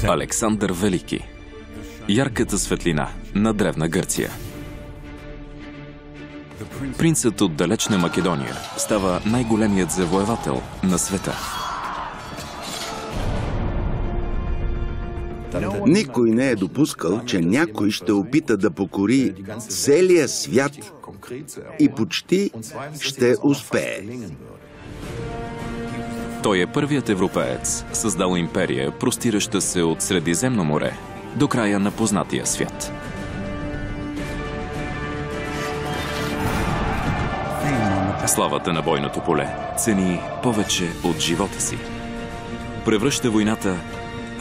Александър Велики. Ярката светлина на древна Гърция. Принцът от далечна Македония става най-големият завоевател на света. Никой не е допускал, че някой ще опита да покори целия свят и почти ще успее. Той е първият европеец, създал империя, простираща се от Средиземно море до края на познатия свят. Славата на бойното поле цени повече от живота си. Превръща войната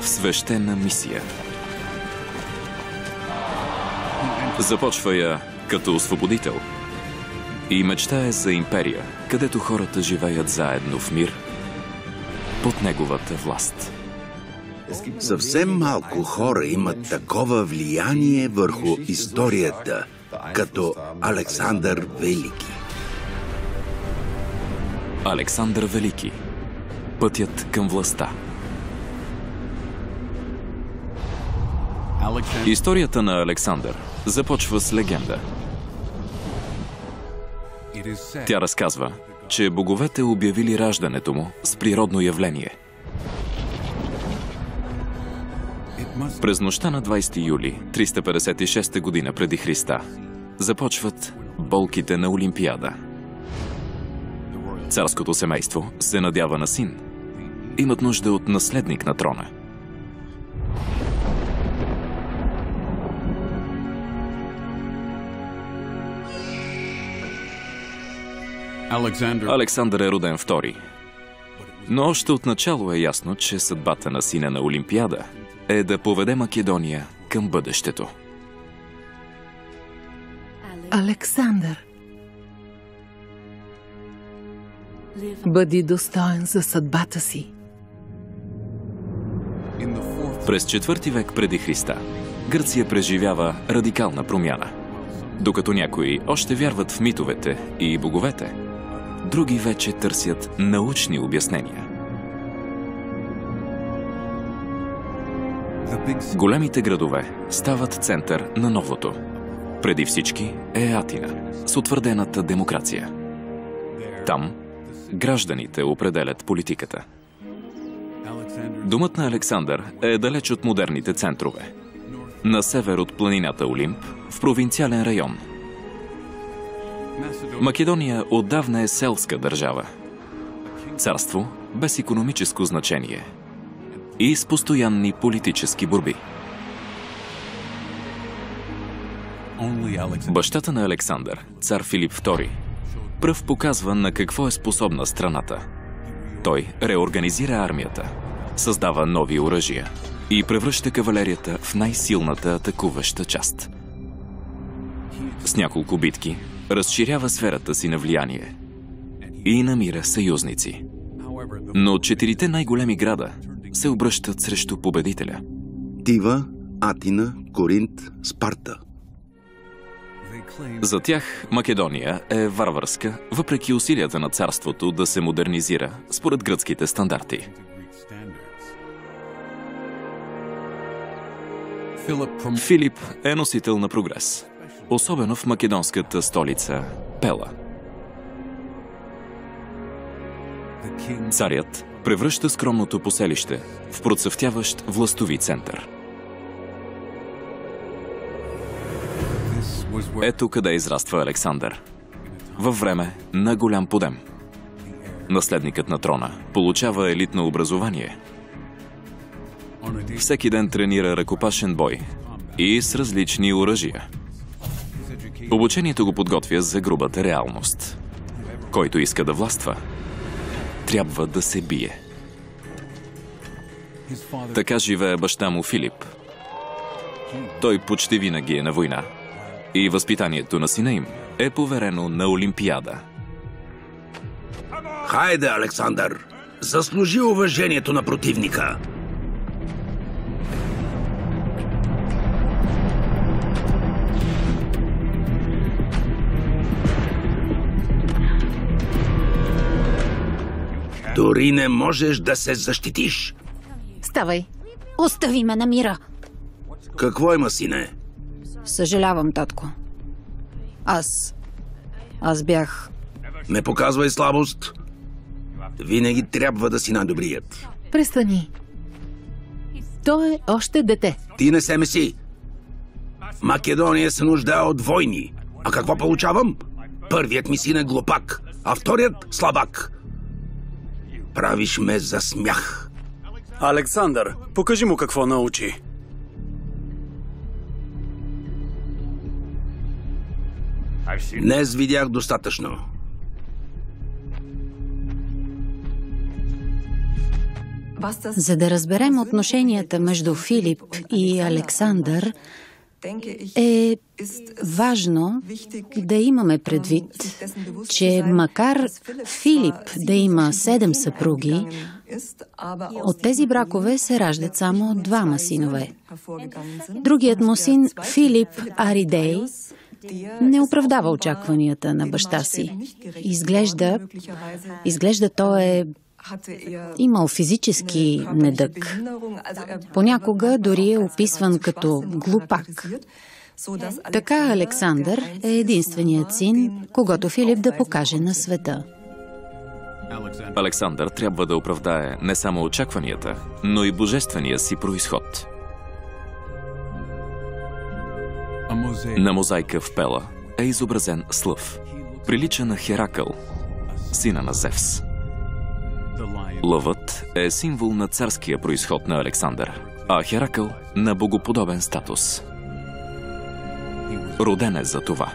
в свещена мисия. Започва я като освободител и мечтае за империя, където хората живеят заедно в мир под неговата власт. Съвсем малко хора имат такова влияние върху историята, като Александър Велики. Александър Велики. Пътят към властта. Историята на Александър започва с легенда. Тя разказва, че боговете обявили раждането му с природно явление. През нощта на 20 юли 356 година преди Христа започват болките на Олимпиада. Царското семейство се надява на син. Имат нужда от наследник на трона. Александър е роден втори. Но още отначало е ясно, че съдбата на сина на Олимпиада е да поведе Македония към бъдещето. Александър, бъди достоен за съдбата си. През 4 век преди Христа Гърция преживява радикална промяна. Докато някои още вярват в митовете и боговете, други вече търсят научни обяснения. Големите градове стават център на новото. Преди всички е Атина с утвърдената демокрация. Там гражданите определят политиката. Домът на Александър е далеч от модерните центрове. На север от планината Олимп, в провинциален район. Македония отдавна е селска държава. Царство без икономическо значение и с постоянни политически борби. Бащата на Александър, цар Филип II, пръв показва на какво е способна страната. Той реорганизира армията, създава нови оръжия и превръща кавалерията в най-силната атакуваща част. С няколко битки разширява сферата си на влияние и намира съюзници. Но 4 най-големи града се обръщат срещу победителя. Тива, Атина, Коринт, Спарта. За тях Македония е варварска, въпреки усилията на царството да се модернизира според гръцките стандарти. Филип е носител на прогрес, особено в македонската столица Пела. Царят превръща скромното поселище в процъфтяващ властови център. Ето къде израства Александър. Във време на голям подем. Наследникът на трона получава елитно образование. Всеки ден тренира ръкопашен бой и с различни оръжия. Обучението го подготвя за грубата реалност. Който иска да властва, трябва да се бие. Така живее баща му Филип. Той почти винаги е на война и възпитанието на сина им е поверено на Олимпиада. Хайде, Александър! Заслужи уважението на противника! Дори не можеш да се защитиш. Ставай, Остави ме на мира! Какво има, сине? Съжалявам, татко. Аз бях... Не показвай слабост. Винаги трябва да си най-добрият. Престани. Той е още дете. Ти не се меси. Македония се нуждае от войни. А какво получавам? Първият ми син е глупак, а вторият слабак. Правиш ме за смях. Александър, покажи му какво научи. Днес видях достатъчно. За да разберем отношенията между Филип и Александър, е важно да имаме предвид, че макар Филип да има 7 съпруги, от тези бракове се раждат само 2 синове. Другият му син, Филип Аридей, не оправдава очакванията на баща си. Изглежда той е имал физически недъг. Понякога дори е описван като глупак. Така Александър е единственият син, когато Филип да покаже на света. Александър трябва да оправдае не само очакванията, но и божествения си произход. На мозайка в Пела е изобразен слъв. Прилича на Херакъл, сина на Зевс. Лъвът е символ на царския произход на Александър, а Херакъл на богоподобен статус. Роден е за това.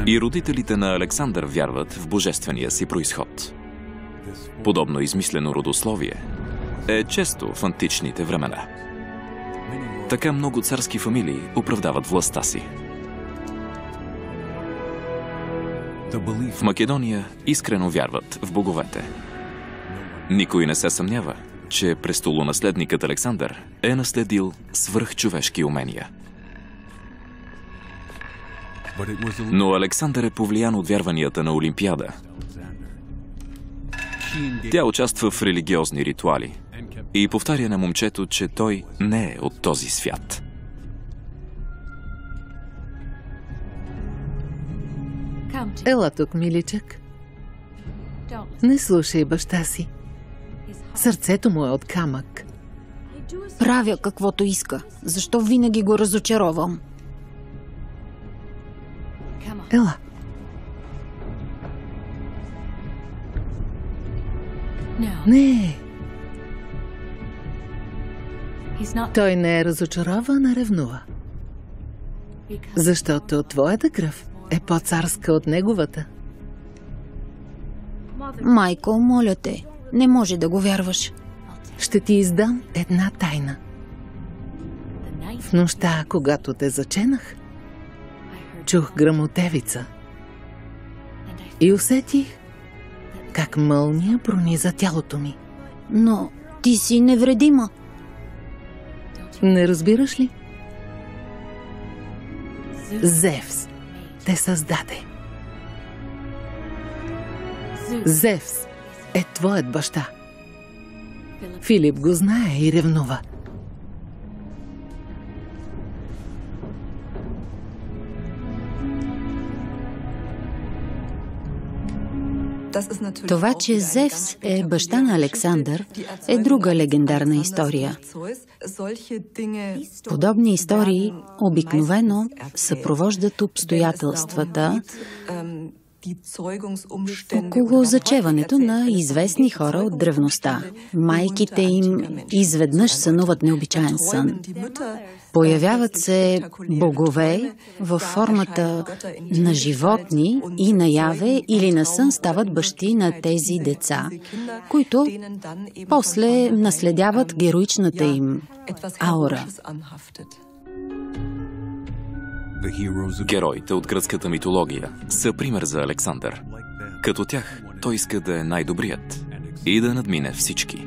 И родителите на Александър вярват в божествения си произход. Подобно измислено родословие е често в античните времена. Така много царски фамилии оправдават властта си. В Македония искрено вярват в боговете. Никой не се съмнява, че престолонаследникът Александър е наследил свръхчовешки умения. Но Александър е повлиян от вярванията на Олимпиада. Тя участва в религиозни ритуали и повтаря на момчето, че той не е от този свят. Ела тук, миличък. Не слушай баща си. Сърцето му е от камък. Правя каквото иска. Защо винаги го разочаровам? Ела. Не. Той не е разочарован, а ревнува. Защото твоята кръв е по-царска от неговата. Майко, моля те, не може да го вярваш. Ще ти издам една тайна. В нощта, когато те заченах, чух гръмотевица и усетих как мълния прониза тялото ми. Но ти си невредима. Не разбираш ли? Зевс те създаде. Зевс е твоят баща. Филип го знае и ревнува. Това, че Зевс е баща на Александър, е друга легендарна история. Подобни истории обикновено съпровождат обстоятелствата около зачеването на известни хора от древността. Майките им изведнъж сънуват необичаен сън. Появяват се богове във формата на животни и наяве или на сън стават бащи на тези деца, които после наследяват героичната им аура. Героите от гръцката митология са пример за Александър. Като тях, той иска да е най-добрият и да надмине всички.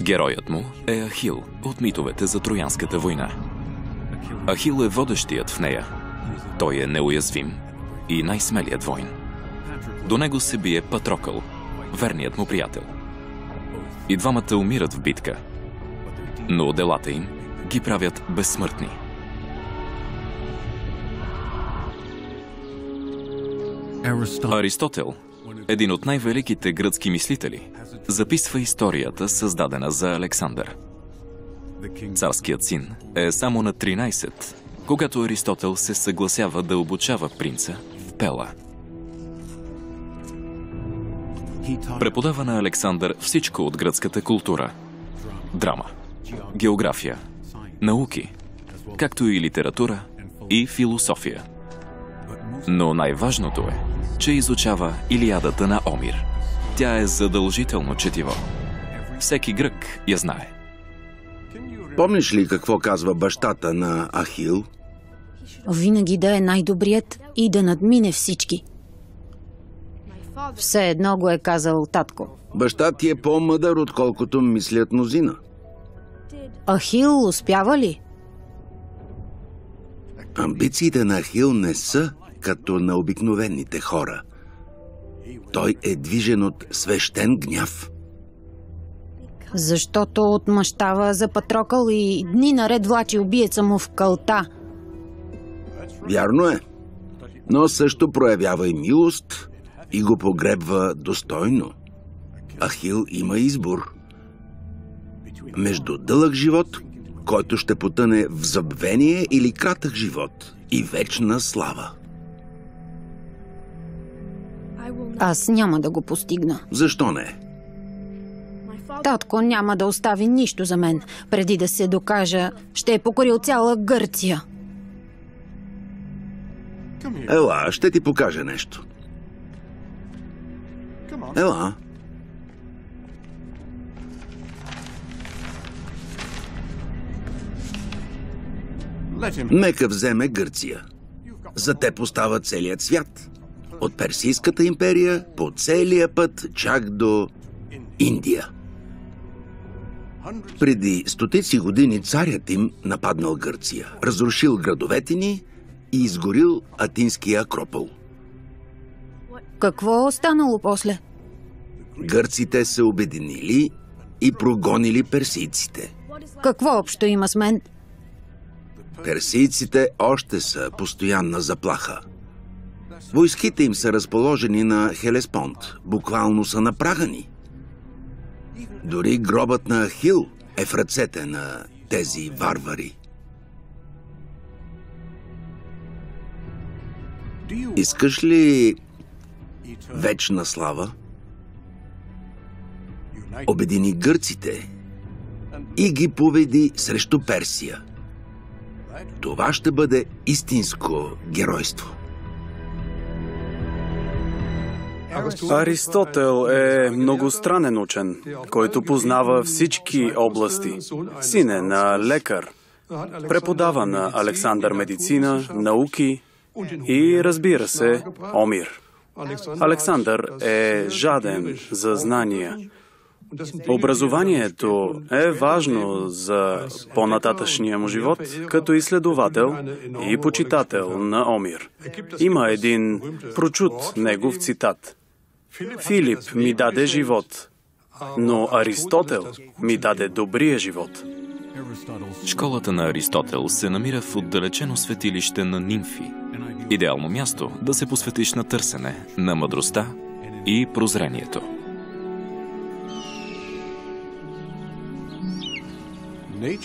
Героят му е Ахил от митовете за Троянската война. Ахил е водещият в нея. Той е неуязвим и най-смелият войн. До него се бие Патрокъл, верният му приятел. И двамата умират в битка, но делата им ги правят безсмъртни. Аристотел, един от най-великите гръцки мислители, записва историята, създадена за Александър. Царският син е само на 13, когато Аристотел се съгласява да обучава принца в Пела. Преподава на Александър всичко от гръцката култура – драма, география, науки, както и литература и философия. Но най-важното е, че изучава Илиадата на Омир. Тя е задължително четиво. Всеки грък я знае. Помниш ли какво казва бащата на Ахил? Винаги да е най-добрият и да надмине всички. Все едно го е казал татко. Баща ти е по-мъдър, отколкото мислят мнозина. Ахил успява ли? Амбициите на Ахил не са като на обикновените хора. Той е движен от свещен гняв. Защото отмъщава за Патрокъл и дни наред влачи убиеца му в кълта. Вярно е, но също проявява и милост и го погребва достойно. Ахил има избор между дълъг живот, който ще потъне в забвение, или кратък живот и вечна слава. Аз няма да го постигна. Защо не? Татко няма да остави нищо за мен. Преди да се докажа, ще е покорил цяла Гърция. Ела, ще ти покажа нещо. Ела. Нека вземе Гърция. За теб остава целият свят. От Персийската империя по целия път чак до Индия. Преди стотици години царят им нападнал Гърция, разрушил градовете ни и изгорил Атинския Акропол. Какво останало после? Гърците се обединили и прогонили персийците. Какво общо има с мен? Персийците още са постоянна заплаха. Войските им са разположени на Хелеспонт, буквално са напрагани. Дори гробът на Ахил е в ръцете на тези варвари. Искаш ли вечна слава? Обедини гърците и ги поведи срещу Персия. Това ще бъде истинско геройство. Аристотел е многостранен учен, който познава всички области. Син е на лекар. Преподава на Александър медицина, науки и, разбира се, Омир. Александър е жаден за знания. Образованието е важно за по-нататъшния му живот като изследовател и почитател на Омир. Има един прочут негов цитат. Филип ми даде живот, но Аристотел ми даде добрия живот. Школата на Аристотел се намира в отдалечено светилище на нимфи. Идеално място да се посветиш на търсене на мъдростта и прозрението.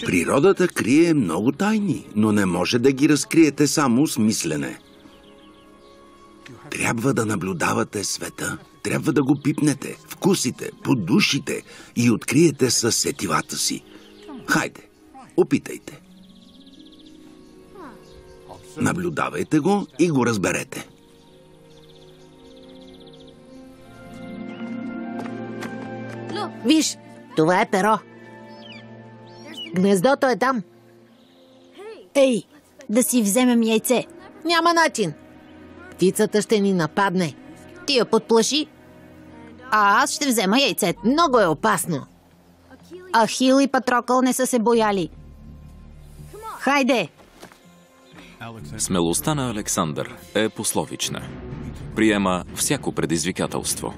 Природата крие много тайни, но не може да ги разкриете само с мислене. Трябва да наблюдавате света, трябва да го пипнете, вкусите, подушите и откриете със сетивата си. Хайде, опитайте. Наблюдавайте го и го разберете. Виж, това е перо. Гнездото е там. Ей, да си вземем яйце. Няма начин. Птицата ще ни нападне. Ти я подплаши, а аз ще взема яйцето. Много е опасно. Ахил и Патрокъл не са се бояли. Хайде! Смелостта на Александър е пословична. приема всяко предизвикателство.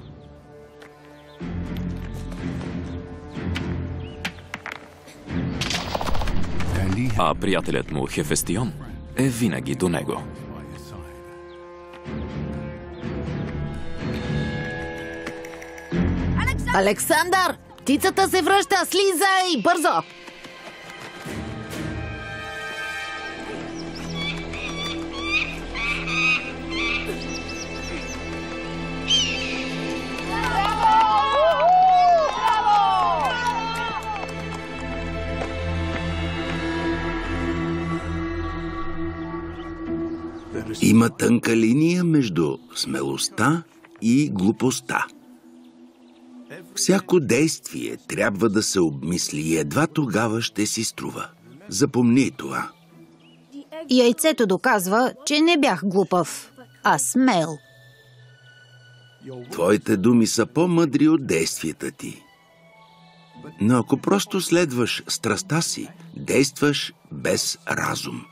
А приятелят му Хефестион е винаги до него. Александър! Птицата се връща! Слизай! Бързо! Има тънка линия между смелостта и глупостта. Всяко действие трябва да се обмисли и едва тогава ще си струва. Запомни това. Яйцето доказва, че не бях глупав, а смел. Твоите думи са по-мъдри от действията ти. Но ако просто следваш страстта си, действаш без разум.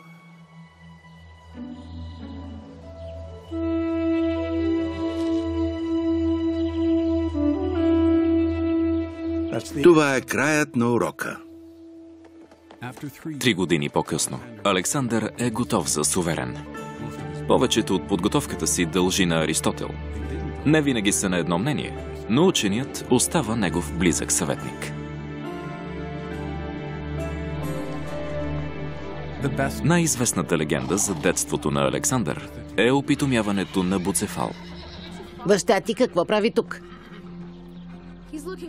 Това е краят на урока. 3 години по-късно Александър е готов за суверен. Повечето от подготовката си дължи на Аристотел. Не винаги са на едно мнение, но ученият остава негов близък съветник. Най-известната легенда за детството на Александър е опитомяването на Буцефал. Баща ти какво прави тук?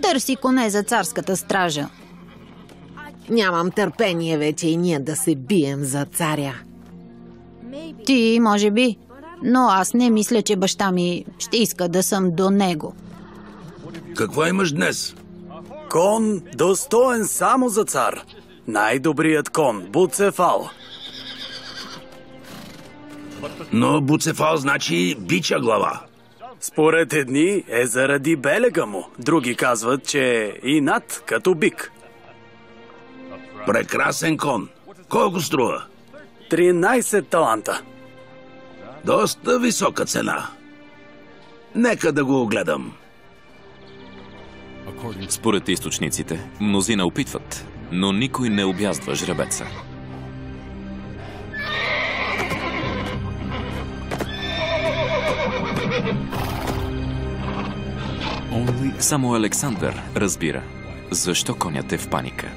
Търси коне за царската стража. Нямам търпение вече и ние да се бием за царя. Ти, може би, но аз не мисля, че баща ми ще иска да съм до него. Какво имаш днес? Кон, достоен само за цар. Най-добрият кон, Буцефал. Но Буцефал значи бича глава. Според едни е заради белега му. Други казват, че е инат като бик. Прекрасен кон. Колко струва? 13 таланта. Доста висока цена. Нека да го огледам. Според източниците, мнозина опитват, но никой не обяздва жребеца. Само Александър разбира защо конят е в паника.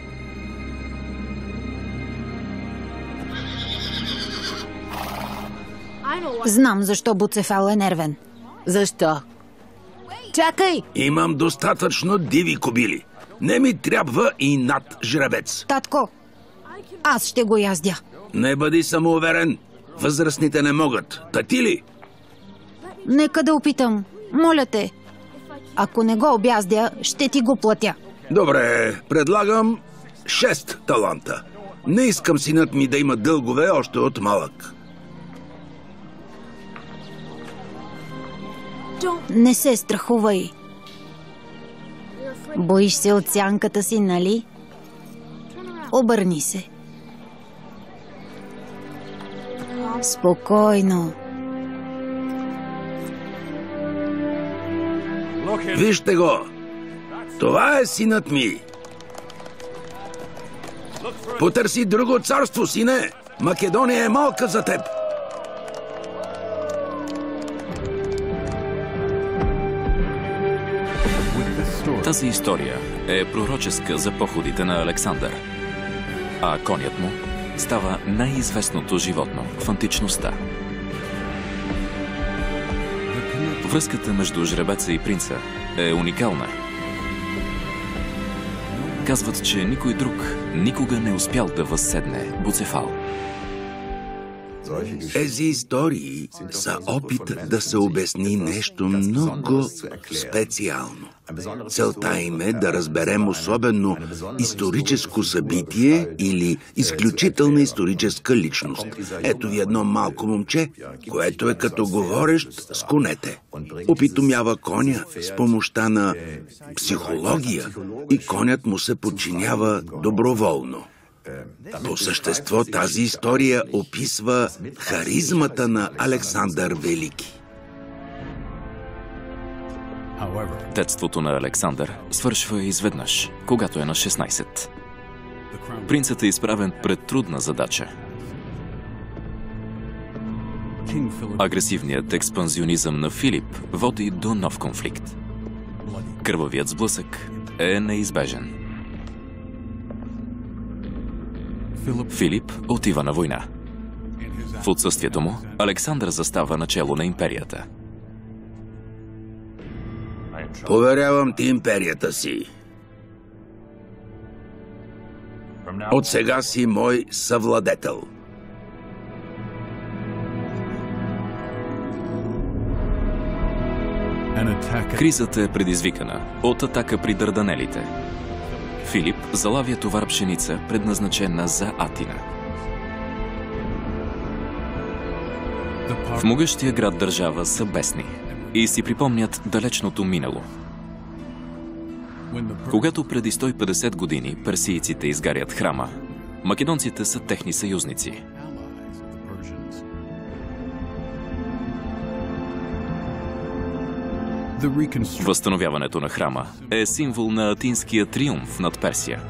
Знам защо Буцефал е нервен. Защо? Чакай! Имам достатъчно диви кобили. Не ми трябва и над жребец. Татко, аз ще го яздя. Не бъди самоуверен. Възрастните не могат. Тати ли? Нека да опитам. Моля те. Ако не го обяздя, ще ти го платя. Добре, предлагам 6 таланта. Не искам синът ми да има дългове още от малък. Не се страхувай. Боиш се от сянката си, нали? Обърни се. Спокойно. Вижте го! Това е синът ми! Потърси друго царство, сине! Македония е малка за теб! Тази история е пророческа за походите на Александър, а конят му става най-известното животно в античността. Връзката между жребеца и принца е уникална. Казват, че никой друг никога не успял да възседне Буцефал. Тези истории са опит да се обясни нещо много специално. Целта им е да разберем особено историческо събитие или изключителна историческа личност. Ето ви едно малко момче, което е като говорещ с конете. Опитомява коня с помощта на психология и конят му се подчинява доброволно. По същество тази история описва харизмата на Александър Велики. Детството на Александър свършва изведнъж, когато е на 16. Принцът е изправен пред трудна задача. Агресивният експанзионизъм на Филип води до нов конфликт. Кървавият сблъсък е неизбежен. Филип отива на война. В отсъствието му, Александър застава начело на империята. Поверявам ти империята си. От сега си мой съвладетел. Кризата е предизвикана от атака при Дарданелите. Филип залавя товар пшеница, предназначена за Атина. В могъщия град държава са бесни и си припомнят далечното минало. Когато преди 150 години персийците изгарят храма, македонците са техни съюзници. Възстановяването на храма е символ на атинския триумф над Персия.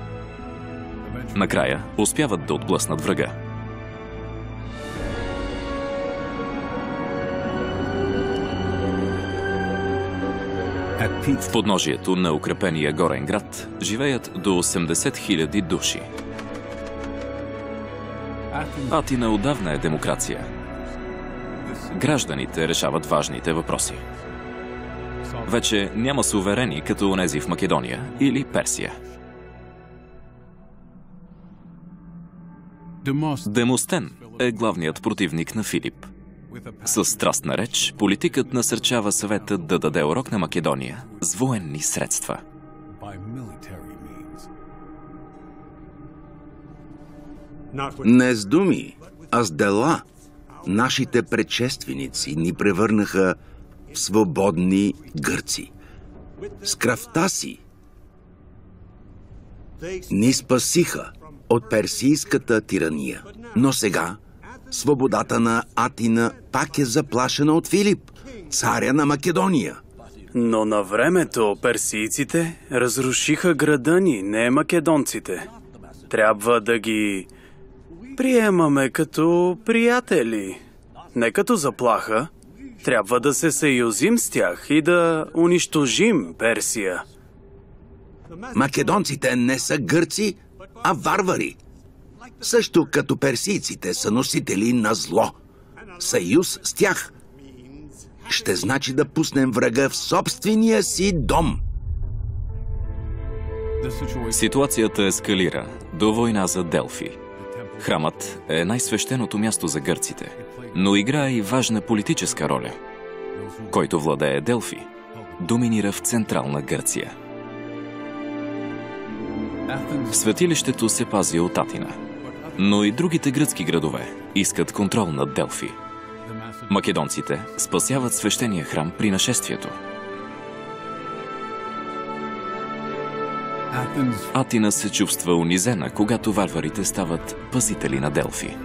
Накрая успяват да отблъснат врага. В подножието на укрепения горен град живеят до 80 000 души. Атина отдавна е демокрация. Гражданите решават важните въпроси. Вече няма суверени като онези в Македония или Персия. Демостен е главният противник на Филип. С страстна реч, политикът насърчава съвета да даде урок на Македония с военни средства. Не с думи, а с дела. Нашите предшественици ни превърнаха в свободни гърци. С кръвта си ни спасиха от персийската тирания. Но сега свободата на Атина пак е заплашена от Филип, царя на Македония. Но на времето персийците разрушиха града ни, не македонците. Трябва да ги приемаме като приятели, не като заплаха. Трябва да се съюзим с тях и да унищожим Персия. Македонците не са гърци, а варвари. Също като персийците са носители на зло. Съюз с тях ще значи да пуснем врага в собствения си дом. Ситуацията ескалира до война за Делфи. Храмът е най-свещеното място за гърците, но играе и важна политическа роля. Който владее Делфи, доминира в Централна Гърция. Светилището се пази от Атина, но и другите гръцки градове искат контрол над Делфи. Македонците спасяват свещения храм при нашествието. Атина се чувства унизена, когато варварите стават пазители на Делфи.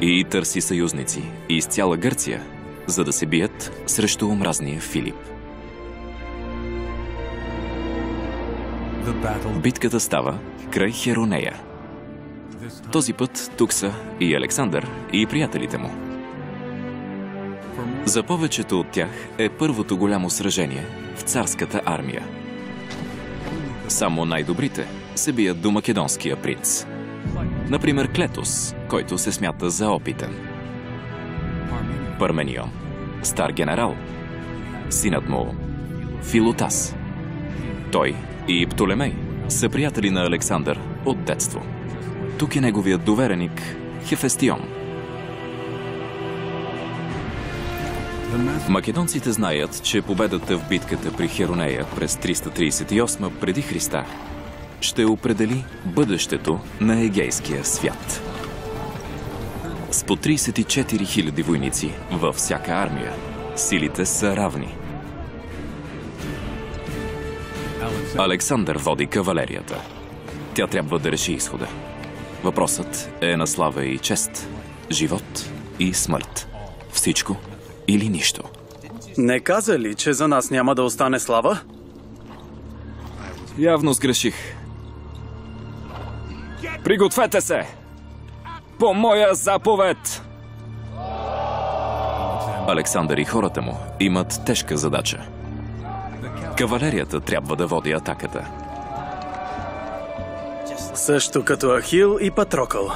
И търси съюзници из цяла Гърция, за да се бият срещу омразния Филип. Битката става край Херонея. Този път тук са и Александър, и приятелите му. За повечето от тях е първото голямо сражение в царската армия. Само най-добрите се бият до македонския принц. Например, Клетос, който се смята за опитен. Парменион, стар генерал. Синът му Филотас. Той и Птолемей са приятели на Александър от детство. Тук е неговият довереник Хефестион. Македонците знаят, че победата в битката при Херонея през 338 преди Христа ще определи бъдещето на егейския свят. С по 34 000 войници във всяка армия, силите са равни. Александър води кавалерията. Тя трябва да реши изхода. Въпросът е на слава и чест, живот и смърт. Всичко или нищо. Не каза ли, че за нас няма да остане слава? Явно сгреших. Пригответе се! По моя заповед! Александър и хората му имат тежка задача. Кавалерията трябва да води атаката. Също като Ахил и Патрокъл.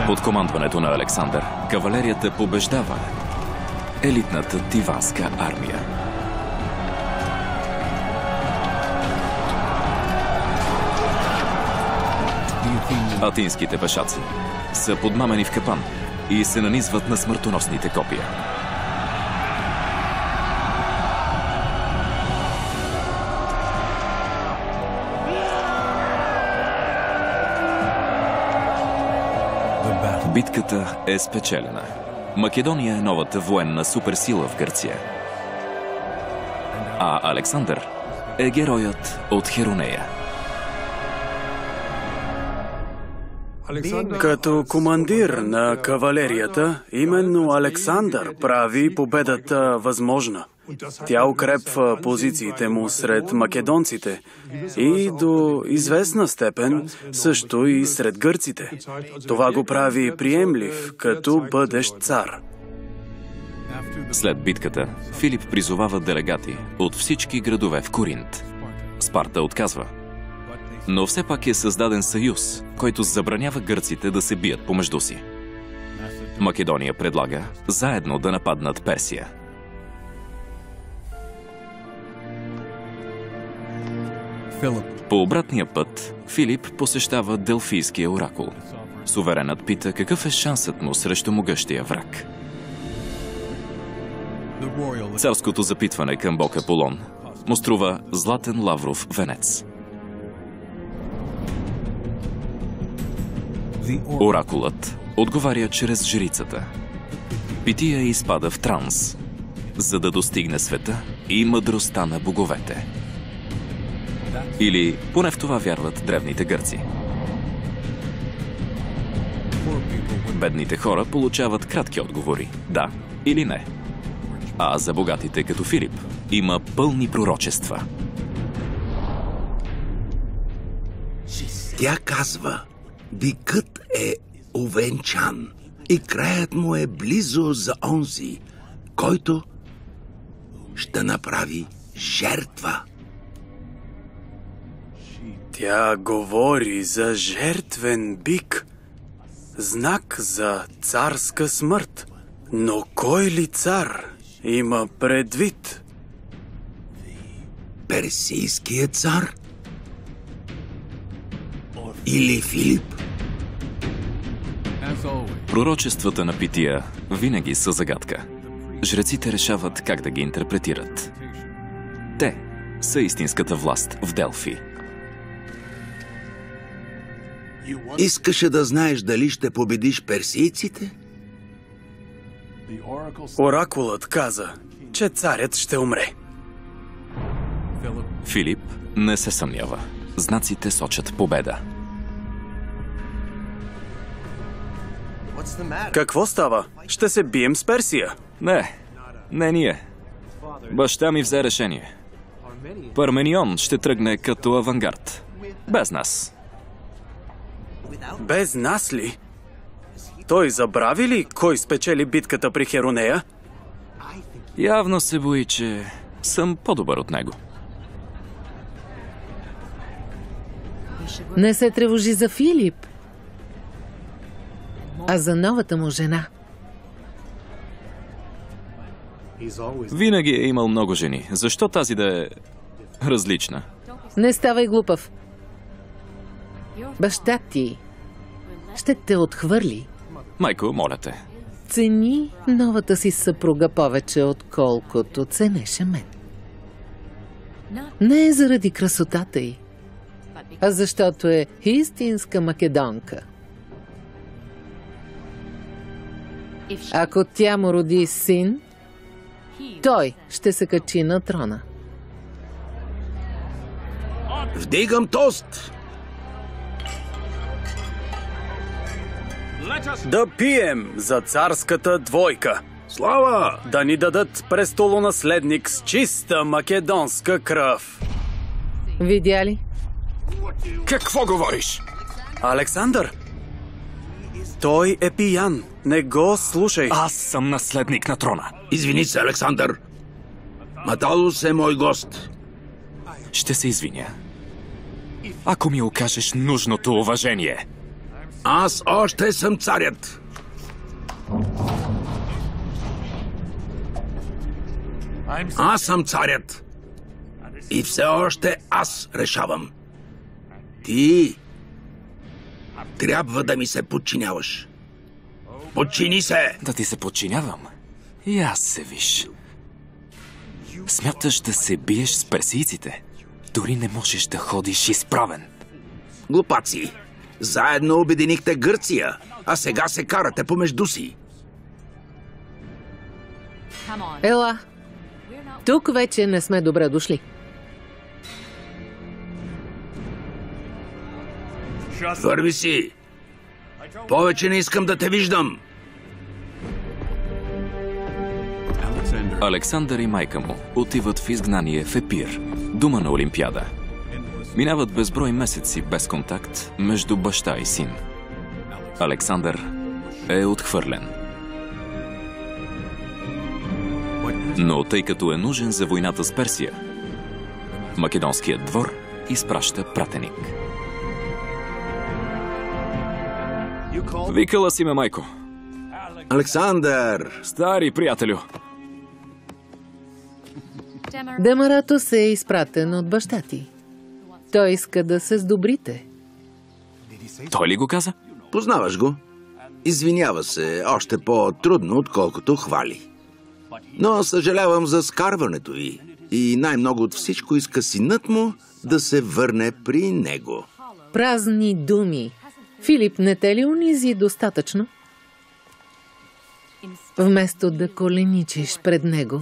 Под командването на Александър, кавалерията побеждава елитната тиванска армия. Атинските пешаци са подмамени в капан и се нанизват на смъртоносните копия. Битката е спечелена. Македония е новата военна суперсила в Гърция. А Александър е героят от Херонея. Като командир на кавалерията, именно Александър прави победата възможна. Тя укрепва позициите му сред македонците и до известна степен също и сред гърците. Това го прави приемлив като бъдещ цар. След битката, Филип призовава делегати от всички градове в Коринт. Спарта отказва. Но все пак е създаден съюз, който забранява гърците да се бият помежду си. Македония предлага заедно да нападнат Персия. По обратния път, Филип посещава Делфийския оракул. Суверенът пита какъв е шансът му срещу могъщия враг. Царското запитване към бог Аполон му струва златен лавров венец. Оракулът отговаря чрез жрицата. Пития изпада в транс, за да достигне света и мъдростта на боговете. Или поне в това вярват древните гърци. Бедните хора получават кратки отговори – да или не. А за богатите като Филип има пълни пророчества. Тя казва, бикът е увенчан и краят му е близо за онзи, който ще направи жертва. Тя говори за жертвен бик, знак за царска смърт. Но кой ли цар има предвид? Персийският цар? Или Филип? Пророчествата на Пития винаги са загадка. Жреците решават как да ги интерпретират. Те са истинската власт в Делфи. Искаше да знаеш дали ще победиш персийците? Оракулът каза, че царят ще умре. Филип не се съмнява. Знаците сочат победа. Какво става? Ще се бием с Персия? Не ние. Баща ми взе решение. Парменион ще тръгне като авангард. Без нас. Без нас ли? Той забрави ли кой спечели битката при Херонея? Явно се бои, че съм по-добър от него. Не се тревожи за Филип, а за новата му жена. Винаги е имал много жени. Защо тази да е различна? Не ставай глупав. Баща ти ще те отхвърли. Майко, моля те. Цени новата си съпруга повече, отколкото ценеше мен. Не е заради красотата й, а защото е истинска македонка. Ако тя му роди син, той ще се качи на трона. Вдигам тост! Да пием за царската двойка. Слава! Да ни дадат престолонаследник с чиста македонска кръв. Видя ли? Какво говориш? Александър! Той е пиян. Не го слушай. Аз съм наследник на трона. Извини се, Александър. Маталус е мой гост. Ще се извиня, ако ми окажеш нужното уважение. Аз още съм царят. Аз съм царят. И все още аз решавам. Ти трябва да ми се подчиняваш. Подчини се! Да ти се подчинявам? И аз се виж. Смяташ да се биеш с персийците? Дори не можеш да ходиш изправен. Глупаци! Заедно обединихте Гърция, а сега се карате помежду си. Ела, тук вече не сме добре дошли. Върви си! Повече не искам да те виждам! Александър и майка му отиват в изгнание в Епир, дома на Олимпиада. Минават безброй месеци без контакт между баща и син. Александър е отхвърлен. Но тъй като е нужен за войната с Персия, македонският двор изпраща пратеник. Викала си ме, майко. Александър! Стари приятелю. Демаратос е изпратен от баща ти. Той иска да се сдобрите. Той ли го каза? Познаваш го? Извинява се още по-трудно, отколкото хвали. Но съжалявам за скарването й. И най-много от всичко иска синът му да се върне при него. Празни думи. Филип не те ли унизи достатъчно? Вместо да коленичиш пред него,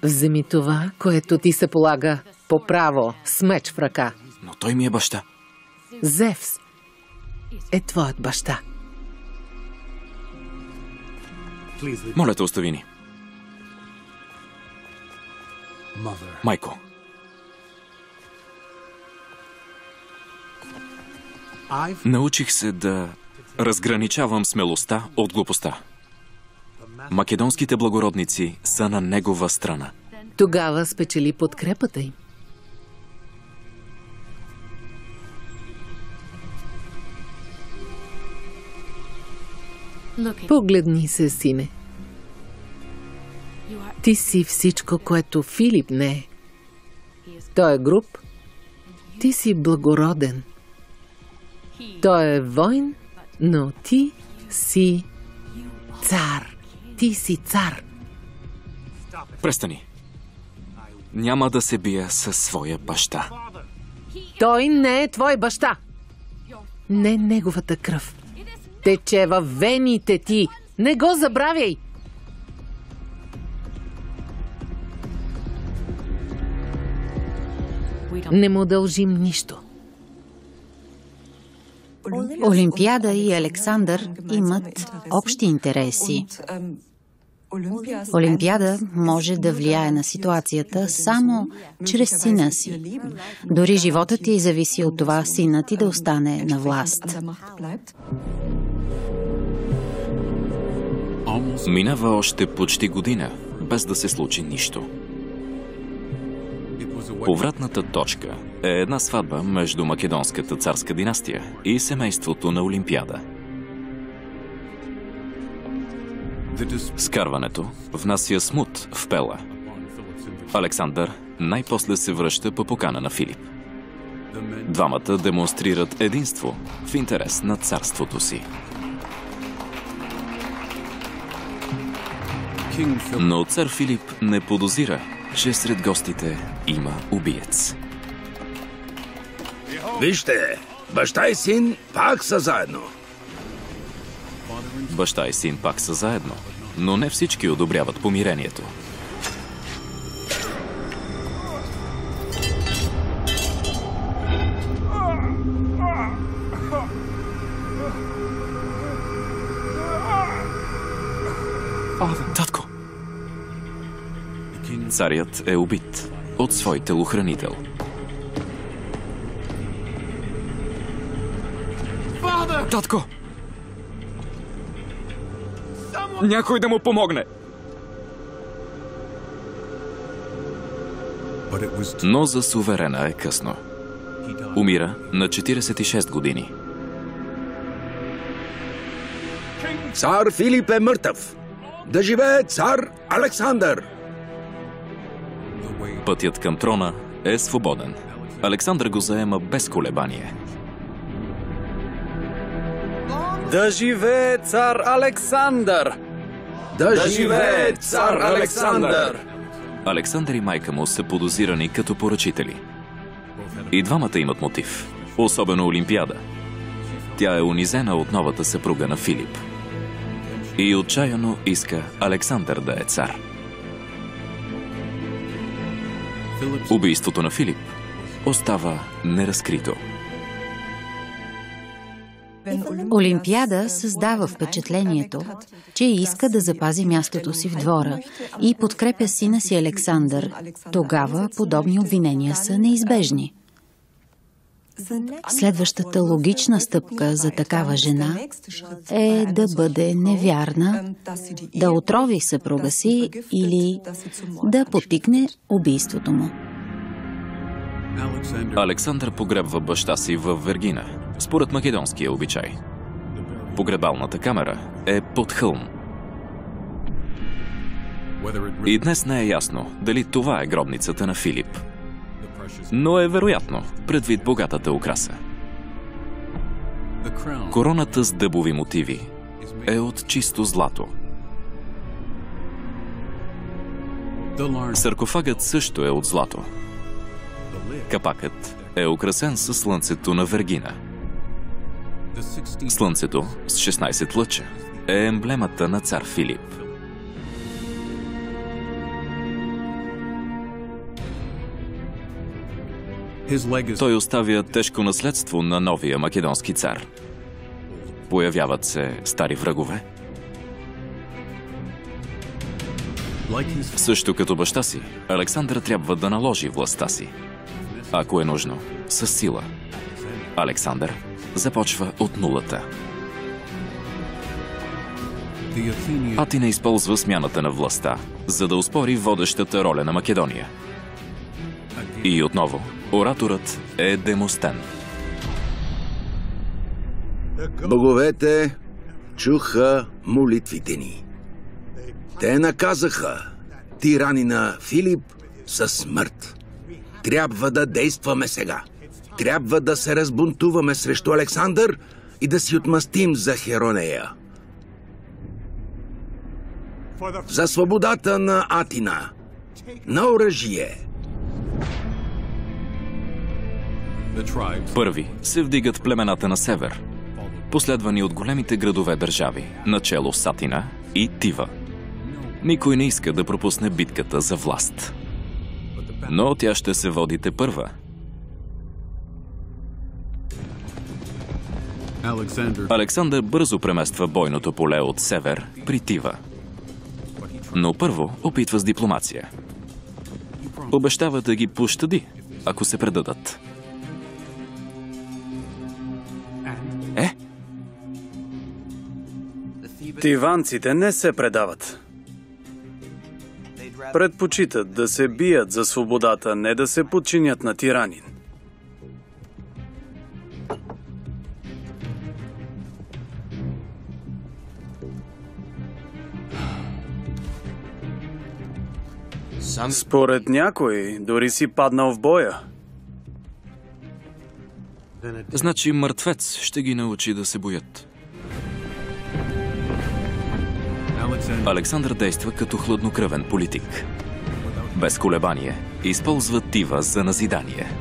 вземи това, което ти се полага по право, с меч в ръка. Но той ми е баща. Зевс е твоят баща. Моля те, остави ни. Майко. Научих се да разграничавам смелостта от глупостта. Македонските благородници са на негова страна. Тогава спечели подкрепата им. Погледни се, сине. Ти си всичко, което Филип не е. Той е груб. Ти си благороден. Той е войн, но ти си цар. Ти си цар. Престани. Няма да се бия със своя баща. Той не е твой баща. Не неговата кръв. Тече във вените ти. Не го забравяй. Не му дължим нищо. Олимпиада и Александър имат общи интереси. Олимпиада може да влияе на ситуацията само чрез сина си. Дори животът ти зависи от това синът ти да остане на власт. Минава още почти година, без да се случи нищо. Повратната точка е една сватба между македонската царска династия и семейството на Олимпиада. Скарването внася смут в Пела. Александър най-после се връща по покана на Филип. Двамата демонстрират единство в интерес на царството си. Но цар Филип не подозира, че сред гостите има убиец. Вижте, баща и син пак са заедно. Баща и син пак са заедно, но не всички одобряват помирението. Татко! Царят е убит от свой телохранител. Татко! Някой да му помогне! Но за суверена е късно. Умира на 46 години. Цар Филип е мъртъв! Да живее цар Александър! Пътят към трона е свободен. Александър го заема без колебание. Да живее цар Александър! Да живее цар Александър! Александър и майка му са подозирани като поръчители. И двамата имат мотив, особено Олимпиада. Тя е унизена от новата съпруга на Филип. И отчаяно иска Александър да е цар. Убийството на Филип остава неразкрито. Олимпиада създава впечатлението, че иска да запази мястото си в двора и подкрепя сина си Александър. Тогава подобни обвинения са неизбежни. Следващата логична стъпка за такава жена е да бъде невярна, да отрови съпруга си или да подтикне убийството му. Александър погребва баща си в Вергина, според македонския обичай. Погребалната камера е под хълм. И днес не е ясно дали това е гробницата на Филип. Но е вероятно, предвид богатата украса. Короната с дъбови мотиви е от чисто злато. Саркофагът също е от злато. Капакът е украсен със слънцето на Вергина. Слънцето с 16 лъча е емблемата на цар Филип. Той оставя тежко наследство на новия македонски цар. Появяват се стари врагове. Също като баща си, Александър трябва да наложи властта си. Ако е нужно, със сила. Александър започва от нулата. Атина използва смяната на властта, за да оспори водещата роля на Македония. И отново, ораторът е Демостен. Боговете чуха молитвите ни. Те наказаха тиранина Филип със смърт. Трябва да действаме сега. Трябва да се разбунтуваме срещу Александър и да си отмъстим за Херонея. За свободата на Атина, на оръжие. Първи се вдигат племената на север, последвани от големите градове държави, начело с Атина и Тива. Никой не иска да пропусне битката за власт. Но тя ще се води тепърва. Александър бързо премества бойното поле от север при Тива. Но първо опитва с дипломация. Обещава да ги пощади, ако се предадат. Тиванците не се предават. Предпочитат да се бият за свободата, не да се подчинят на тиранин. Според някой, дори си паднал в боя. Значи мъртвец ще ги научи да се боят. Александър действа като хладнокръвен политик. Без колебание използва Тива за назидание.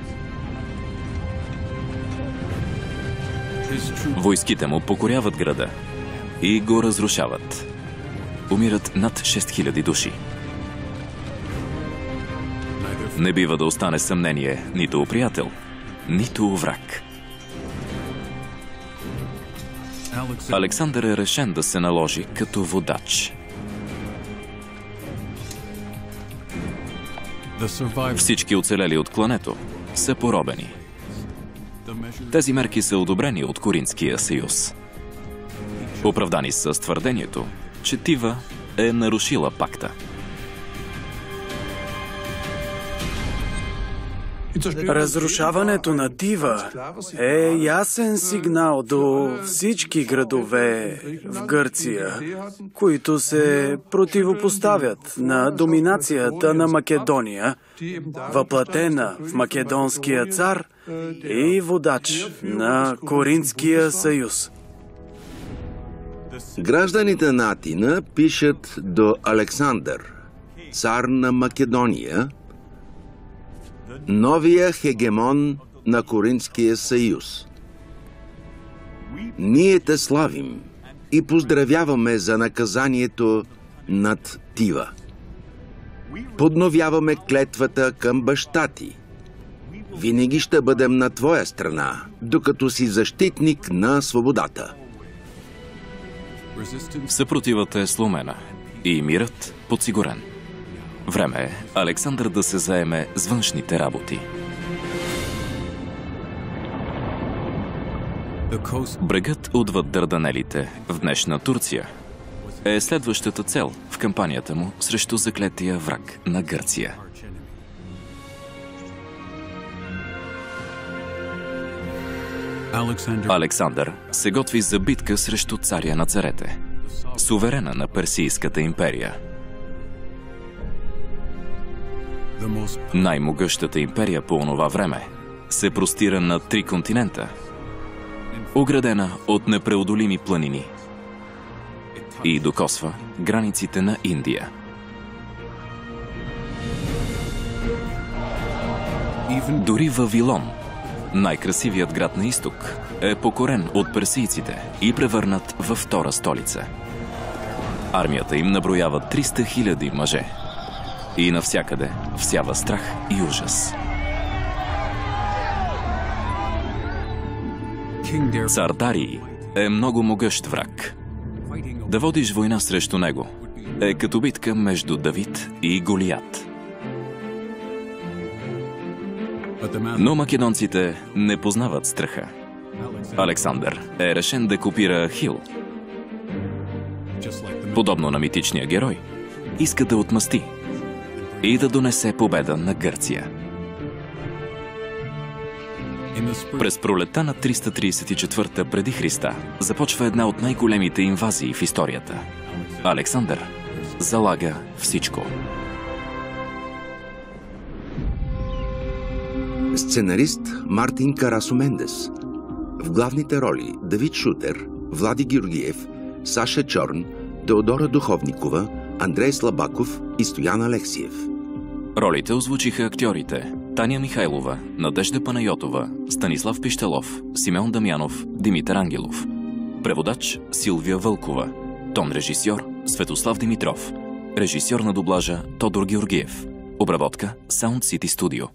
Войските му покоряват града и го разрушават. Умират над 6000 души. Не бива да остане съмнение нито у приятел, нито у враг. Александър е решен да се наложи като водач. Всички оцелели от клането са поробени. Тези мерки са одобрени от Коринтския съюз. Оправдани са с твърдението, че Тива е нарушила пакта. Разрушаването на Тива е ясен сигнал до всички градове в Гърция, които се противопоставят на доминацията на Македония, въплатена в македонския цар и водач на Коринтския съюз. Гражданите на Атина пишат до Александър, цар на Македония, новия хегемон на Коринтския съюз. Ние те славим и поздравяваме за наказанието над Тива. Подновяваме клетвата към баща ти. Винаги ще бъдем на твоя страна, докато си защитник на свободата. Съпротивата е сломена и мирът подсигурен. Време е Александър да се заеме с външните работи. Брегът отвъд Дарданелите в днешна Турция е следващата цел в кампанията му срещу заклетия враг на Гърция. Александър се готви за битка срещу царя на царете, суверена на Персийската империя. Най-могъщата империя по онова време се простира на 3 континента, оградена от непреодолими планини и докосва границите на Индия. Дори Вавилон, най-красивият град на изток, е покорен от персийците и превърнат във втора столица. Армията им наброява 300 000 мъже и навсякъде всява страх и ужас. Цар Дарий е много могъщ враг. Да водиш война срещу него е като битка между Давид и Голият. Но македонците не познават страха. Александър е решен да копира Ахил. Подобно на митичния герой, иска да отмъсти и да донесе победа на Гърция. През пролетта на 334 преди Христа започва една от най-големите инвазии в историята. Александър залага всичко. Сценарист Мартин Карасо-Мендес. В главните роли Давид Шутер, Влади Георгиев, Саша Чорн, Теодора Духовникова, Андрей Слабаков и Стоян Алексиев. Ролите озвучиха актьорите Таня Михайлова, Надежда Панайотова, Станислав Пищелов, Симеон Дамянов, Димитър Ангелов. Преводач Силвия Вълкова. Тон режисьор Светослав Димитров. Режисьор на дублажа Тодор Георгиев. Обработка Sound City Studio.